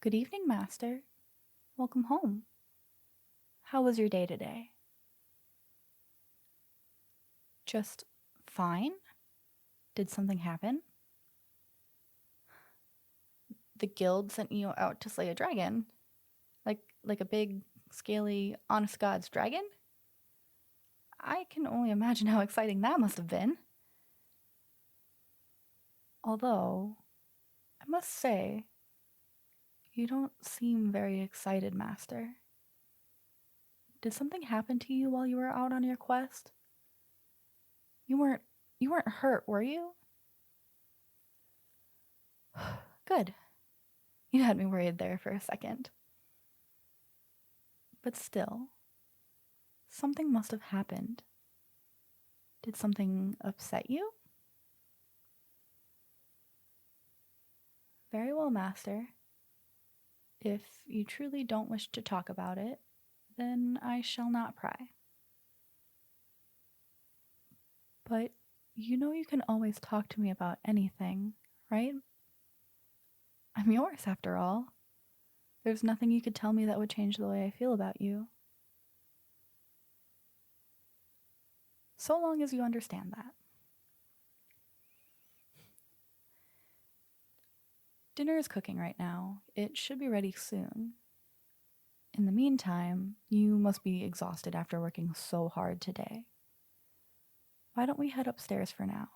Good evening, Master. Welcome home. How was your day today? Just fine? Did something happen? The guild sent you out to slay a dragon? Like a big, scaly, honest God's dragon? I can only imagine how exciting that must have been. Although, I must say, you don't seem very excited, Master. Did something happen to you while you were out on your quest? You weren't hurt, were you? Good. You had me worried there for a second. But still, something must have happened. Did something upset you? Very well, Master. If you truly don't wish to talk about it, then I shall not pry. But you know you can always talk to me about anything, right? I'm yours, after all. There's nothing you could tell me that would change the way I feel about you. So long as you understand that. Dinner is cooking right now. It should be ready soon. In the meantime, you must be exhausted after working so hard today. Why don't we head upstairs for now?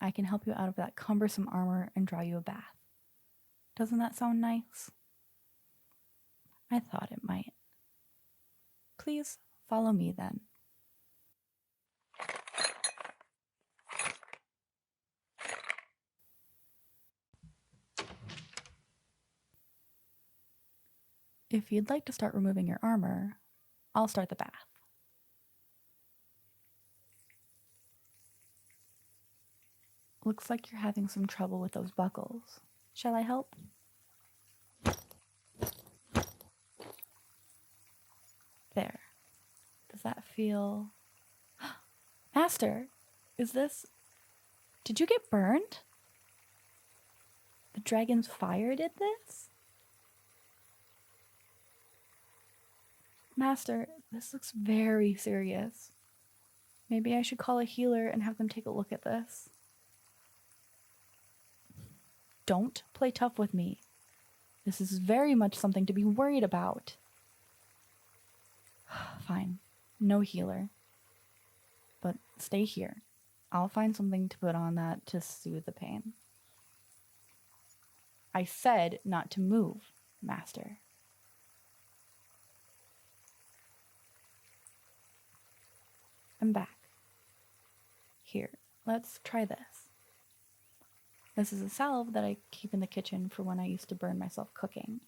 I can help you out of that cumbersome armor and draw you a bath. Doesn't that sound nice? I thought it might. Please follow me then. If you'd like to start removing your armor, I'll start the bath. Looks like you're having some trouble with those buckles. Shall I help? There. Does that feel... Master, is this... Did you get burned? The dragon's fire did this? Master, this looks very serious. Maybe I should call a healer and have them take a look at this. Don't play tough with me. This is very much something to be worried about. Fine, no healer. But stay here. I'll find something to put on that to soothe the pain. I said not to move, Master. I'm back. Here, let's try this. This is a salve that I keep in the kitchen for when I used to burn myself cooking.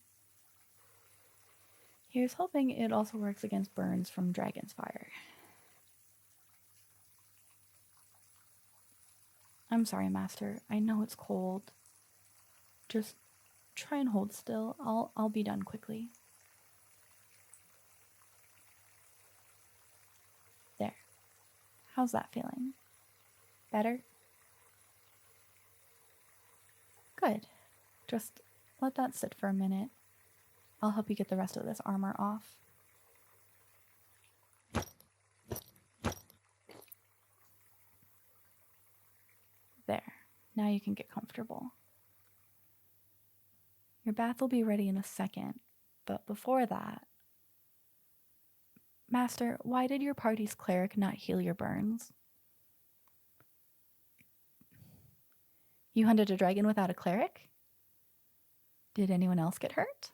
Here's hoping it also works against burns from dragon's fire. I'm sorry, Master. I know it's cold. Just try and hold still. I'll be done quickly. There. How's that feeling? Better? Good. Just let that sit for a minute. I'll help you get the rest of this armor off. There. Now you can get comfortable. Your bath will be ready in a second, but before that... Master, why did your party's cleric not heal your burns? You hunted a dragon without a cleric? Did anyone else get hurt?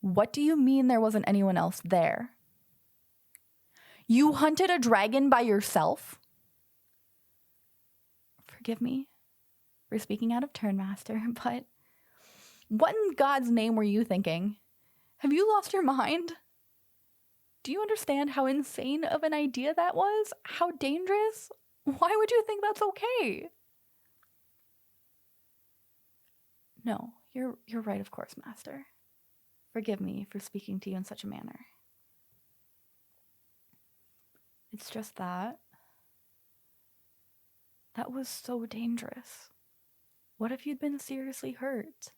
What do you mean there wasn't anyone else there? You hunted a dragon by yourself? Forgive me for speaking out of turn, Master, but what in God's name were you thinking? Have you lost your mind? Do you understand how insane of an idea that was? How dangerous? Why would you think that's okay? No, you're right, of course, Master. Forgive me for speaking to you in such a manner. It's just that was so dangerous. What if you'd been seriously hurt?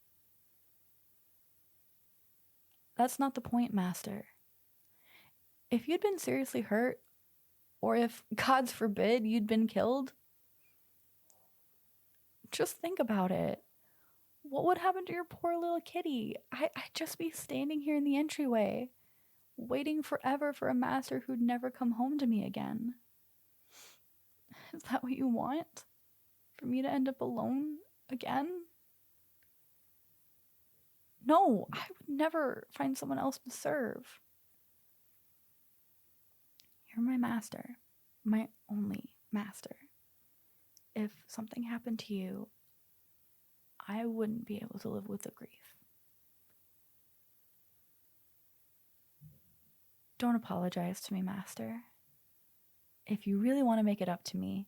That's not the point, Master. If you'd been seriously hurt, or if, God forbid, you'd been killed, just think about it. What would happen to your poor little kitty? I'd just be standing here in the entryway, waiting forever for a master who'd never come home to me again. Is that what you want? For me to end up alone again? No, I would never find someone else to serve. You're my master, my only master. If something happened to you, I wouldn't be able to live with the grief. Don't apologize to me, Master. If you really want to make it up to me,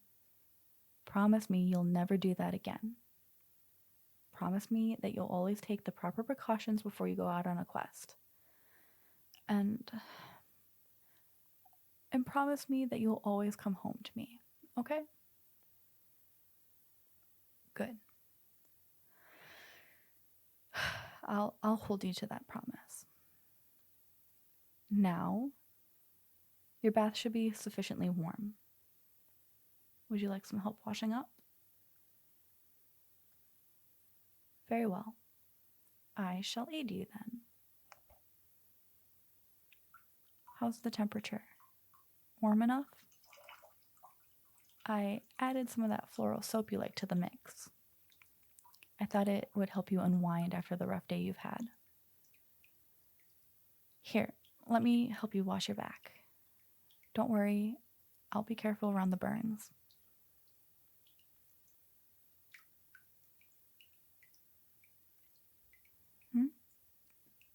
promise me you'll never do that again. Promise me that you'll always take the proper precautions before you go out on a quest. And promise me that you'll always come home to me, okay? Good. I'll hold you to that promise. Now, your bath should be sufficiently warm. Would you like some help washing up? Very well. I shall aid you then. How's the temperature? Warm enough? I added some of that floral soap you like to the mix. I thought it would help you unwind after the rough day you've had. Here, let me help you wash your back. Don't worry, I'll be careful around the burns.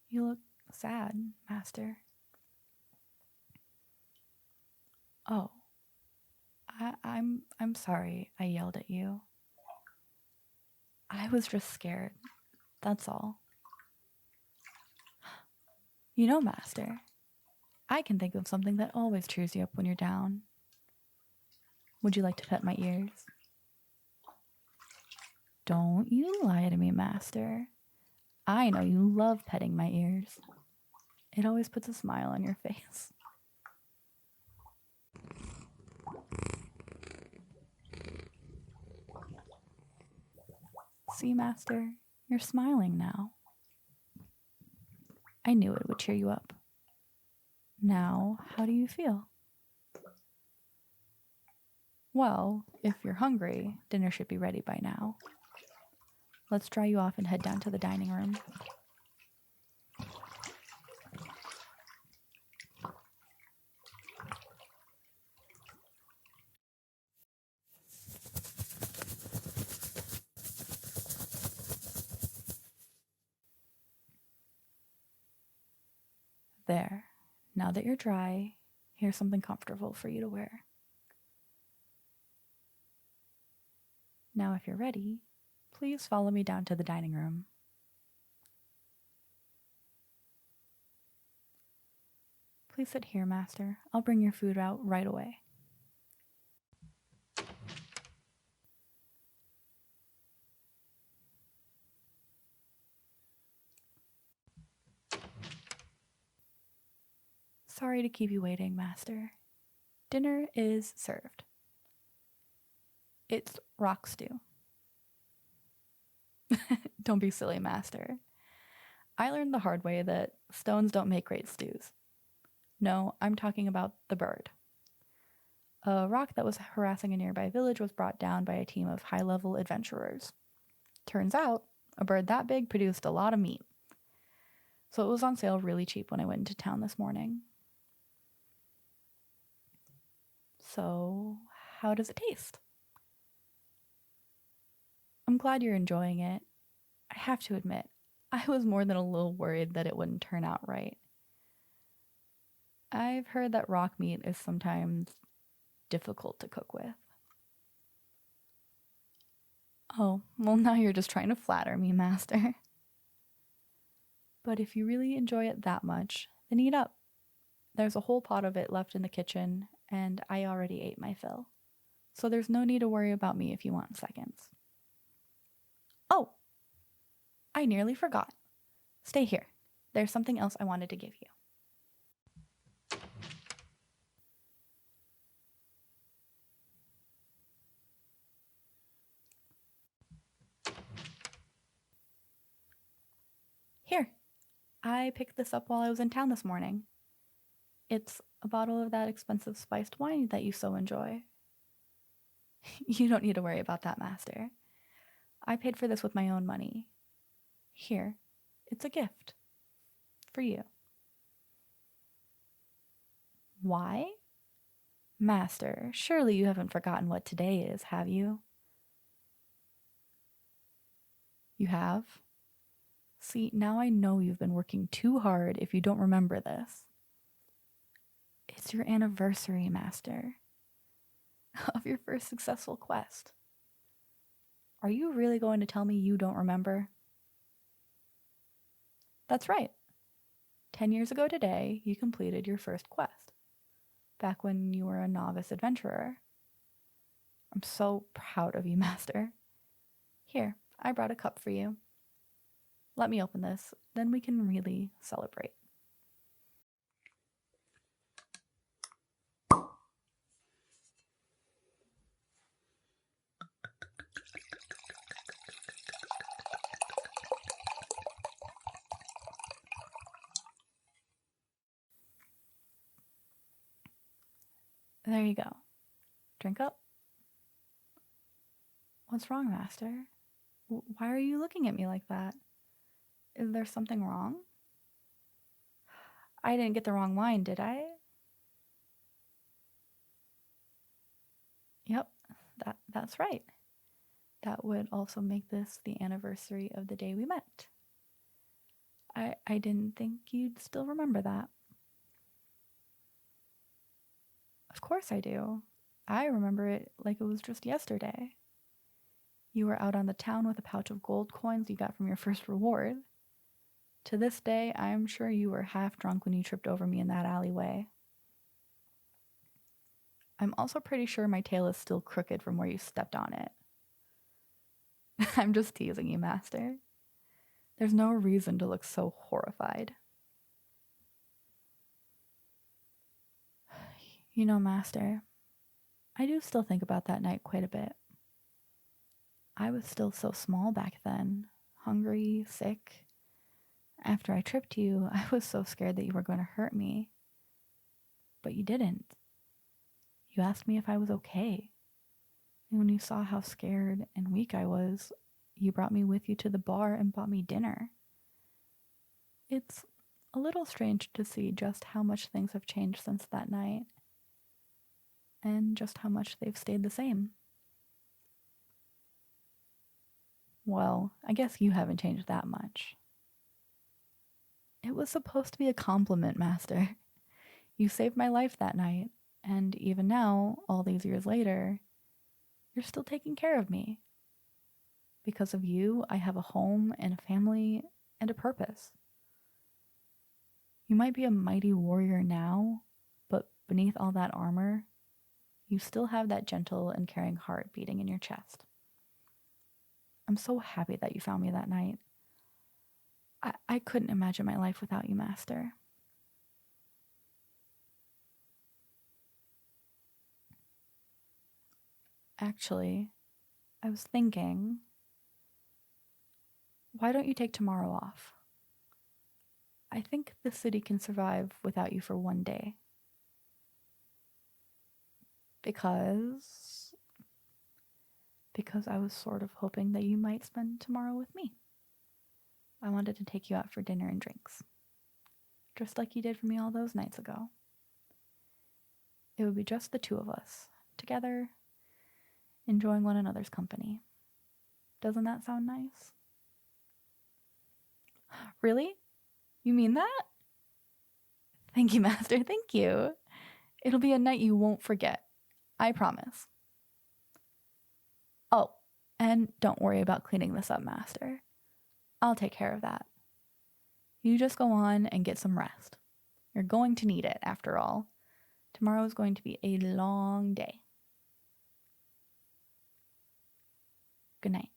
You look sad, Master. Oh, I'm sorry I yelled at you. I was just scared, that's all. You know, Master, I can think of something that always cheers you up when you're down. Would you like to pet my ears? Don't you lie to me, Master. I know you love petting my ears. It always puts a smile on your face. See, Master, you're smiling now. I knew it would cheer you up. Now, how do you feel? Well, if you're hungry, dinner should be ready by now. Let's dry you off and head down to the dining room. There. Now that you're dry, here's something comfortable for you to wear. Now, if you're ready, please follow me down to the dining room. Please sit here, Master. I'll bring your food out right away. Sorry to keep you waiting, Master. Dinner is served. It's rock stew. Don't be silly, Master. I learned the hard way that stones don't make great stews. No, I'm talking about the bird. A rock that was harassing a nearby village was brought down by a team of high-level adventurers. Turns out, a bird that big produced a lot of meat. So it was on sale really cheap when I went into town this morning. So, how does it taste? I'm glad you're enjoying it. I have to admit, I was more than a little worried that it wouldn't turn out right. I've heard that rock meat is sometimes difficult to cook with. Oh, well, now you're just trying to flatter me, Master. But if you really enjoy it that much, then eat up. There's a whole pot of it left in the kitchen, and I already ate my fill. So there's no need to worry about me if you want seconds. Oh! I nearly forgot. Stay here. there's something else I wanted to give you. Here, I picked this up while I was in town this morning. It's a bottle of that expensive spiced wine that you so enjoy. You don't need to worry about that, Master. I paid for this with my own money. Here, it's a gift. For you. Why? Master, surely you haven't forgotten what today is, have you? You have? See, now I know you've been working too hard if you don't remember this. It's your anniversary, Master, of your first successful quest. Are you really going to tell me you don't remember? That's right. 10 years ago today, you completed your first quest, back when you were a novice adventurer. I'm so proud of you, Master. Here, I brought a cup for you. Let me open this, then we can really celebrate. There you go. Drink up. What's wrong, Master? Why are you looking at me like that? Is there something wrong? I didn't get the wrong wine, did I? Yep, that's right. That would also make this the anniversary of the day we met. I didn't think you'd still remember that. Of course I do. I remember it like it was just yesterday. You were out on the town with a pouch of gold coins you got from your first reward. To this day, I'm sure you were half drunk when you tripped over me in that alleyway. I'm also pretty sure my tail is still crooked from where you stepped on it. I'm just teasing you, Master. There's no reason to look so horrified. You know, Master, I do still think about that night quite a bit. I was still so small back then, hungry, sick. After I tripped you, I was so scared that you were going to hurt me. But you didn't. You asked me if I was okay. And when you saw how scared and weak I was, you brought me with you to the bar and bought me dinner. It's a little strange to see just how much things have changed since that night, and just how much they've stayed the same. Well, I guess you haven't changed that much. It was supposed to be a compliment, Master. You saved my life that night, and even now, all these years later, you're still taking care of me. Because of you, I have a home and a family and a purpose. You might be a mighty warrior now, but beneath all that armor, you still have that gentle and caring heart beating in your chest. I'm so happy that you found me that night. I couldn't imagine my life without you, Master. Actually, I was thinking, why don't you take tomorrow off? I think the city can survive without you for one day. Because I was sort of hoping that you might spend tomorrow with me. I wanted to take you out for dinner and drinks, just like you did for me all those nights ago. It would be just the two of us, together, enjoying one another's company. Doesn't that sound nice? Really? You mean that? Thank you, Master, thank you. It'll be a night you won't forget. I promise. Oh, and don't worry about cleaning this up, Master. I'll take care of that. You just go on and get some rest. You're going to need it, after all. Tomorrow is going to be a long day. Good night.